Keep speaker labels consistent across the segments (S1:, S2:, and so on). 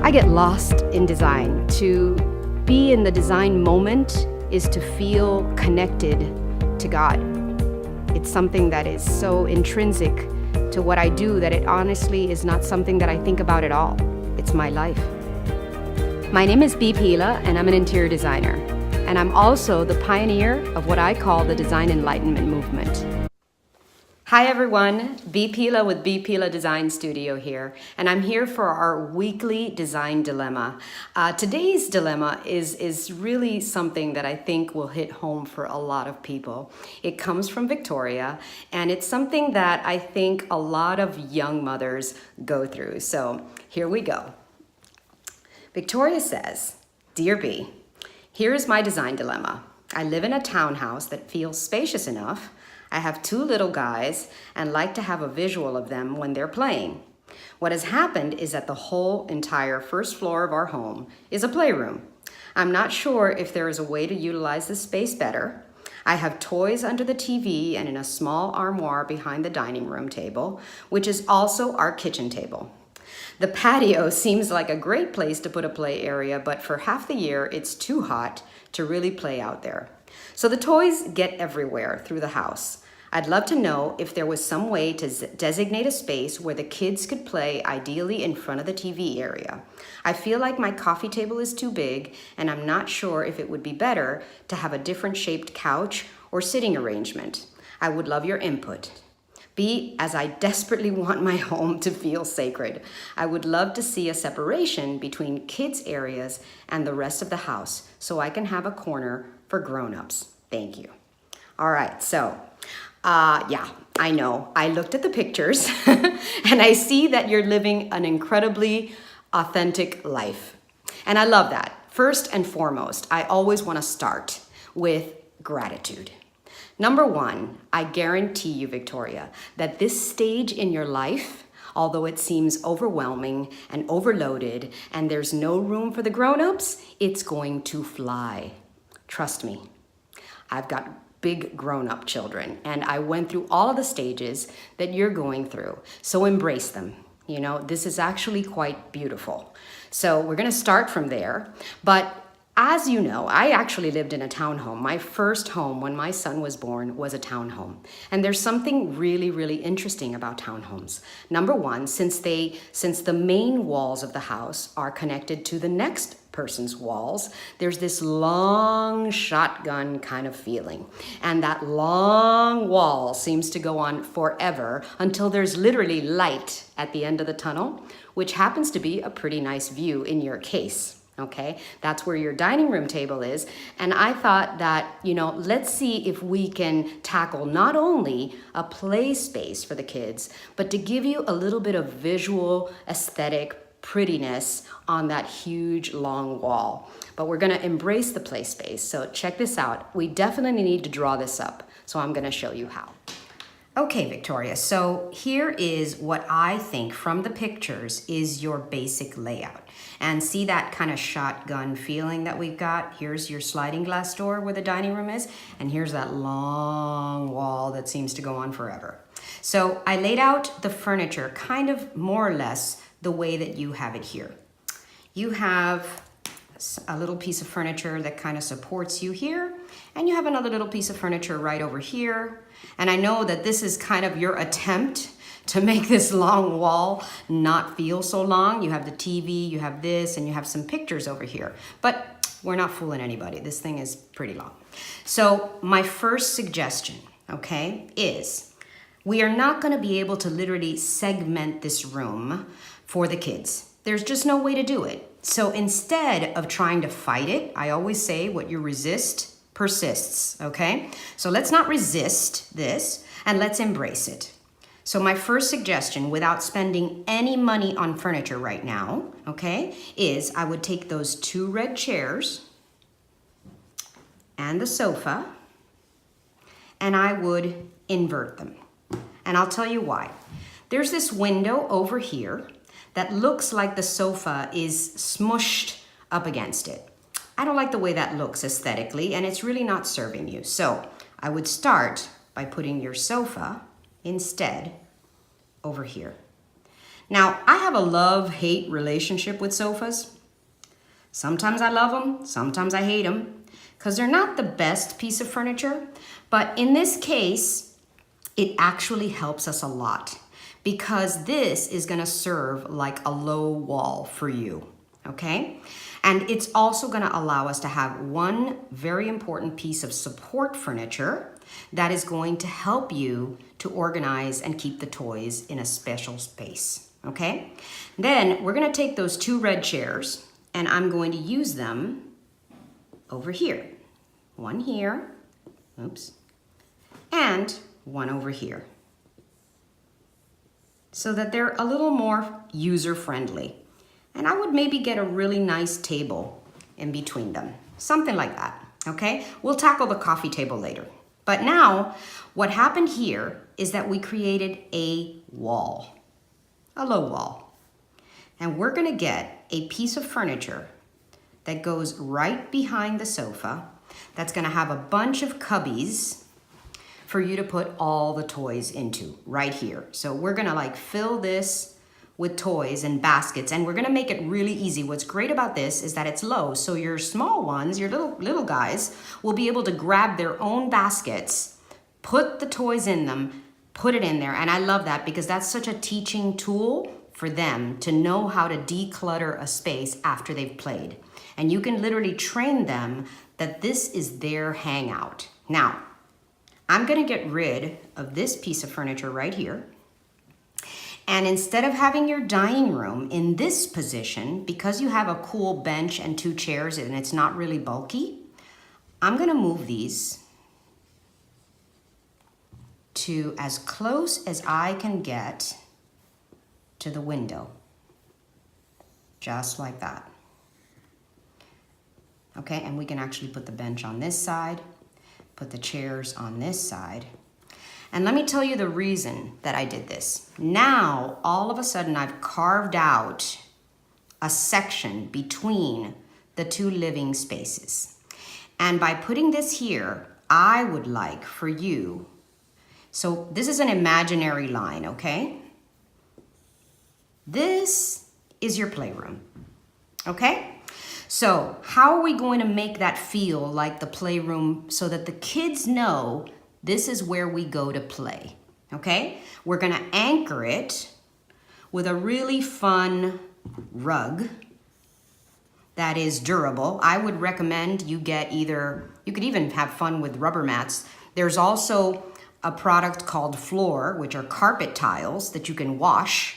S1: I get lost in design. To be in the design moment is to feel connected to God. It's something that is so intrinsic to what I do that it honestly is not something that I think about at all. It's my life. My name is Bea Pila, and I'm an interior designer. And I'm also the pioneer of what I call the Design Enlightenment movement. Hi everyone, Bea Pila with Bea Pila Design Studio here, and I'm here for our weekly design dilemma. Today's dilemma is really something that I think will hit home for a lot of people. It comes from Victoria, and it's something that I think a lot of young mothers go through. So here we go. Victoria says, "Dear Bea, here is my design dilemma. I live in a townhouse that feels spacious enough. I have 2 little guys and like to have a visual of them when they're playing. What has happened is that the whole entire first floor of our home is a playroom. I'm not sure if there is a way to utilize this space better. I have toys under the TV and in a small armoire behind the dining room table, which is also our kitchen table. The patio seems like a great place to put a play area, but for half the year, it's too hot to really play out there. So the toys get everywhere through the house. I'd love to know if there was some way to designate a space where the kids could play, ideally in front of the TV area. I feel like my coffee table is too big, and I'm not sure if it would be better to have a different shaped couch or sitting arrangement. I would love your input. Bea, as I desperately want my home to feel sacred, I would love to see a separation between kids' areas and the rest of the house so I can have a corner for grown-ups. Thank you." All right, so yeah, I know. I looked at the pictures and I see that you're living an incredibly authentic life. And I love that. First and foremost, I always want to start with gratitude. Number 1, I guarantee you, Victoria, that this stage in your life, although it seems overwhelming and overloaded and there's no room for the grown-ups, it's going to fly. Trust me. I've got big grown-up children, and I went through all of the stages that you're going through. So embrace them. You know, this is actually quite beautiful. So we're going to start from there. But as you know, I actually lived in a townhome. My first home when my son was born was a townhome. And there's something really, really interesting about townhomes. Number 1, since the main walls of the house are connected to the next person's walls, there's this long shotgun kind of feeling. And that long wall seems to go on forever until there's literally light at the end of the tunnel, which happens to be a pretty nice view in your case. Okay, that's where your dining room table is. And I thought that, you know, let's see if we can tackle not only a play space for the kids, but to give you a little bit of visual aesthetic prettiness on that huge long wall. But we're gonna embrace the play space. So check this out. We definitely need to draw this up. So I'm gonna show you how. Okay, Victoria, so here is what I think from the pictures is your basic layout. And see that kind of shotgun feeling that we've got? Here's your sliding glass door where the dining room is, and here's that long wall that seems to go on forever. So I laid out the furniture kind of more or less the way that you have it here. You have a little piece of furniture that kind of supports you here, and you have another little piece of furniture right over here. And I know that this is kind of your attempt to make this long wall not feel so long. You have the TV, you have this, and you have some pictures over here. But we're not fooling anybody. This thing is pretty long. So my first suggestion, okay, is we are not gonna be able to literally segment this room for the kids. There's just no way to do it. So instead of trying to fight it, I always say what you resist persists, okay? So let's not resist this, and let's embrace it. So my first suggestion, without spending any money on furniture right now, okay, is I would take those 2 red chairs and the sofa, and I would invert them. And I'll tell you why. There's this window over here that looks like the sofa is smushed up against it. I don't like the way that looks aesthetically, and it's really not serving you. So I would start by putting your sofa instead over here. Now, I
S2: have a love-hate relationship with sofas. Sometimes I love them, sometimes I hate them, because they're not the best piece of furniture. But in this case, it actually helps us a lot, because this is gonna serve like a low wall for you, okay? And it's also gonna allow us to have one very important piece of support furniture that is going to help you to organize and keep the toys in a special space, okay? Then we're gonna take those 2 red chairs and I'm going to use them over here. One here, oops, and one over here, so that they're a little more user-friendly. And I would maybe get a really nice table in between them, something like that, okay? We'll tackle the coffee table later. But now, what happened here is that we created a wall, a low wall. And we're gonna get a piece of furniture that goes right behind the sofa that's gonna have a bunch of cubbies for you to put all the toys into right here. So we're gonna like fill this with toys and baskets, and we're gonna make it really easy. What's great about this is that it's low, so your small ones, your little guys, will be able to grab their own baskets, put the toys in them, put it in there, and I love that because that's such a teaching tool for them to know how to declutter a space after they've played. And you can literally train them that this is their hangout. Now, I'm gonna get rid of this piece of furniture right here. And instead of having your dining room in this position, because you have a cool bench and 2 chairs and it's not really bulky, I'm gonna move these to as close as I can get to the window, just like that. Okay, and we can actually put the bench on this side, put the chairs on this side. And let me tell you the reason that I did this. Now, all of a sudden, I've carved out a section between the 2 living spaces. And by putting this here, I would like for you, so this is an imaginary line, okay? This is your playroom, okay? So how are we going to make that feel like the playroom so that the kids know this is where we go to play, okay? We're gonna anchor it with a really fun rug that is durable. I would recommend you get either, you could even have fun with rubber mats. There's also a product called Floor, which are carpet tiles that you can wash,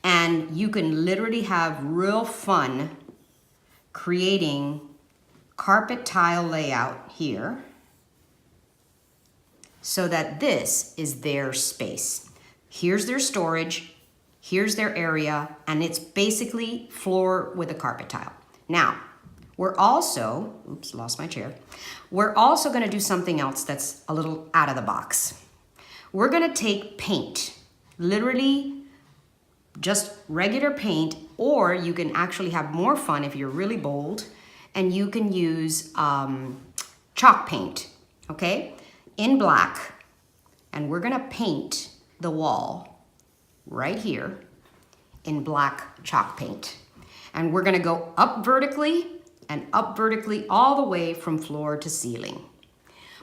S2: and you can literally have real fun creating carpet tile layout here, so that this is their space. Here's their storage, here's their area, and it's basically floor with a carpet tile. Now, we're also, oops, lost my chair. We're also gonna do something else that's a little out of the box. We're gonna take paint, literally just regular paint, or you can actually have more fun if you're really bold, and you can use chalk paint, okay? In black, and we're gonna paint the wall right here in black chalk paint. And we're gonna go up vertically and up vertically all the way from floor to ceiling.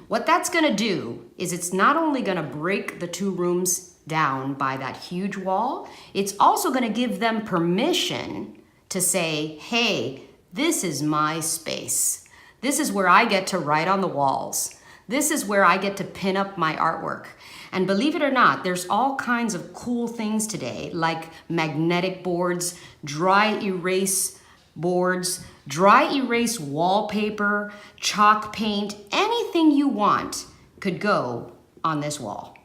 S2: What that's gonna do is it's not only gonna break the 2 rooms down by that huge wall, it's also gonna give them permission to say, hey, this is my space. This is where I get to write on the walls. This is where I get to pin up my artwork. And believe it or not, there's all kinds of cool things today, like magnetic boards, dry erase boards, dry erase wallpaper, chalk paint, anything you want could go on this wall.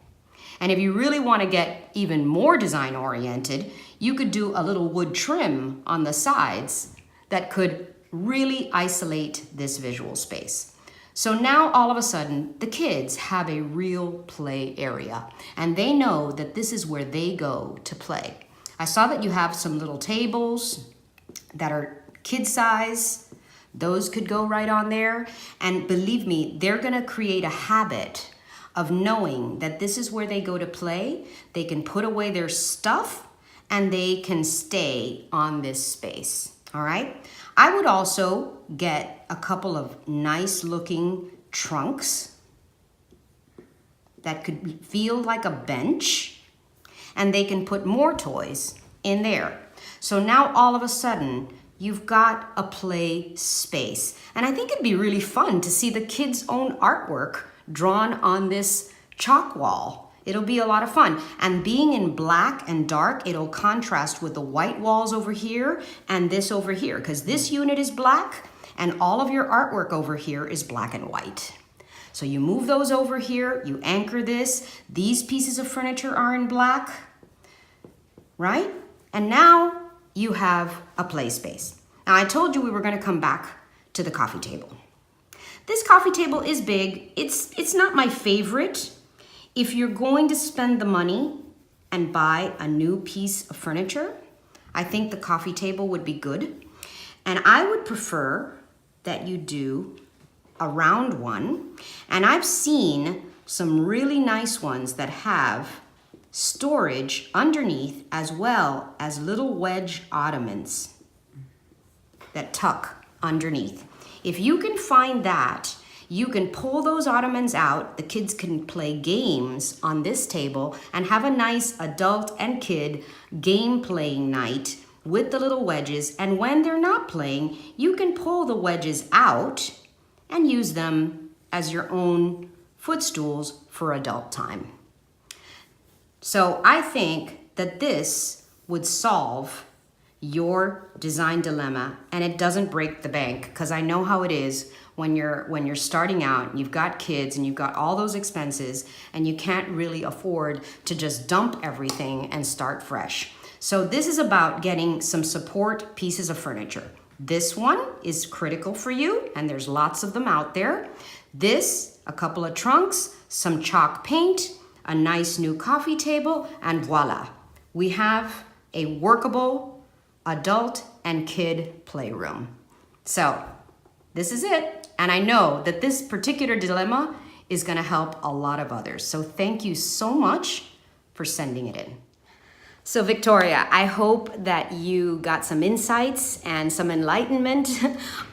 S2: And if you really want to get even more design oriented, you could do a little wood trim on the sides that could really isolate this visual space. So now all of a sudden, the kids have a real play area, and they know that this is where they go to play. I saw that you have some little tables that are kid size. Those could go right on there. And believe me, they're gonna create a habit of knowing that this is where they go to play. They can put away their stuff, and they can stay on this space, all right? I would also get a couple of nice looking trunks that could feel like a bench, and they can put more toys in there. So now all of a sudden, you've got a play space. And I think it'd be really fun to see the kids' own artwork drawn on this chalk wall. It'll be a lot of fun. And being in black and dark, it'll contrast with the white walls over here and this over here, because this unit is black and all of your artwork over here is black and white. So you move those over here, you anchor this. These pieces of furniture are in black, right? And now you have a play space. Now I told you we were gonna come back to the coffee table. This coffee table is big. It's not my favorite. If you're going to spend the money and buy a new piece of furniture, I think the coffee table would be good. And I would prefer that you do a round one. And I've seen some really nice ones that have storage underneath as well as little wedge ottomans that tuck underneath. If you can find that, you can pull those ottomans out. The kids can play games on this table and have a nice adult and kid game playing night with the little wedges. And when they're not playing, you can pull the wedges out and use them as your own footstools for adult time. So I think that this would solve your design dilemma, and it doesn't break the bank, because I know how it is when you're starting out and you've got kids and you've got all those expenses and you can't really afford to just dump everything and start fresh. So this is about getting some support pieces of furniture. This one is critical for you, and there's lots of them out there. This, a couple of trunks, some chalk paint, a nice new coffee table, and voila. We have a workable adult and kid playroom. So this is it. And I know that this particular dilemma is gonna help a lot of others. So thank you so much for sending it in. So Victoria, I hope that you got some insights and some enlightenment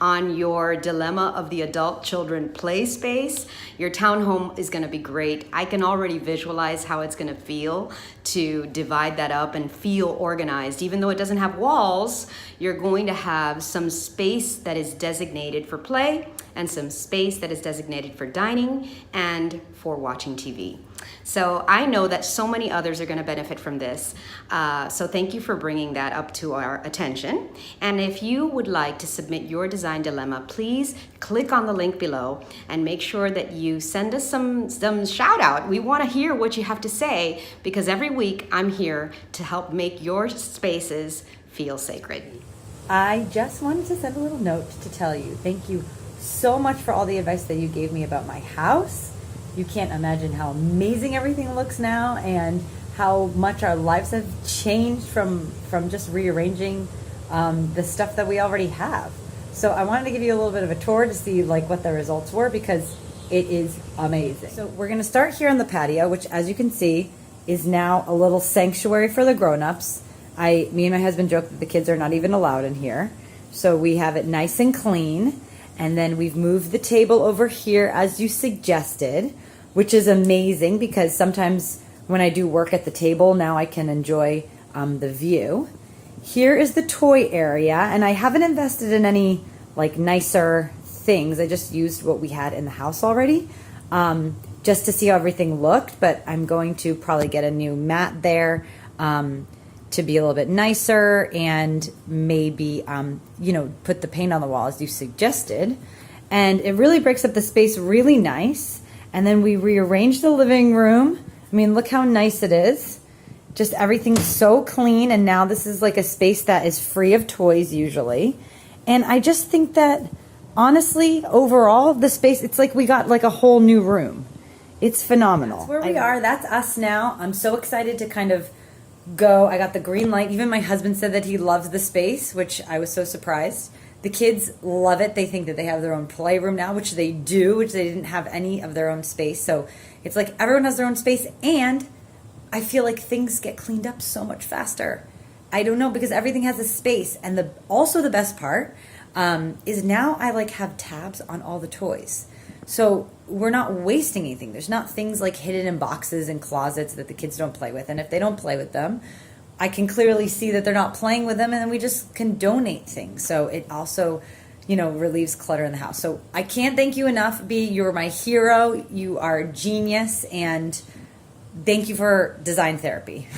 S2: on your dilemma of the adult children play space. Your townhome is gonna be great. I can already visualize how it's gonna feel to divide that up and feel organized. Even though it doesn't have walls, you're going to have some space that is designated for play and some space that is designated for dining and for watching TV. So I know that so many others are going to benefit from this. So thank you for bringing that up to our attention. And if you would like to submit your design dilemma, please click on the link below and make sure that you send us some shout out. We want to hear what you have to say, because every week I'm here to help make your spaces feel sacred.
S3: I just wanted to send a little note to tell you thank you so much for all the advice that you gave me about my house. You can't imagine how amazing everything looks now and how much our lives have changed from just rearranging the stuff that we already have. So I wanted to give you a little bit of a tour to see like what the results were, because it is amazing. So we're going to start here on the patio, which as you can see is now a little sanctuary for the grown-ups. Me and my husband joke that the kids are not even allowed in here. So we have it nice and clean. And then we've moved the table over here as you suggested, which is amazing because sometimes when I do work at the table, now I can enjoy the view. Here is the toy area, and I haven't invested in any like nicer things. I just used what we had in the house already just to see how everything looked, but I'm going to probably get a new mat there to be a little bit nicer, and maybe, put the paint on the wall as you suggested. And it really breaks up the space really nice. And then we rearranged the living room. I mean, look how nice it is. Just everything's so clean. And now this is like a space that is free of toys usually. And I just think that, honestly, overall, the space, it's like we got like a whole new room. It's phenomenal. That's where we are. That's us now. I'm so excited to kind of go. I got the green light. Even my husband said that he loves the space, which I was so surprised. The kids love it. They think that they have their own playroom now, which they do, which they didn't have any of their own space. So it's like everyone has their own space, and I feel like things get cleaned up so much faster. I don't know, because everything has a space. And also the best part is now I like have tabs on all the toys. So we're not wasting anything. There's not things like hidden in boxes and closets that the kids don't play with. And if they don't play with them, I can clearly see that they're not playing with them, and then we just can donate things. So it also, relieves clutter in the house. So I can't thank you enough, B. You're my hero. You are a genius, and thank you for design therapy.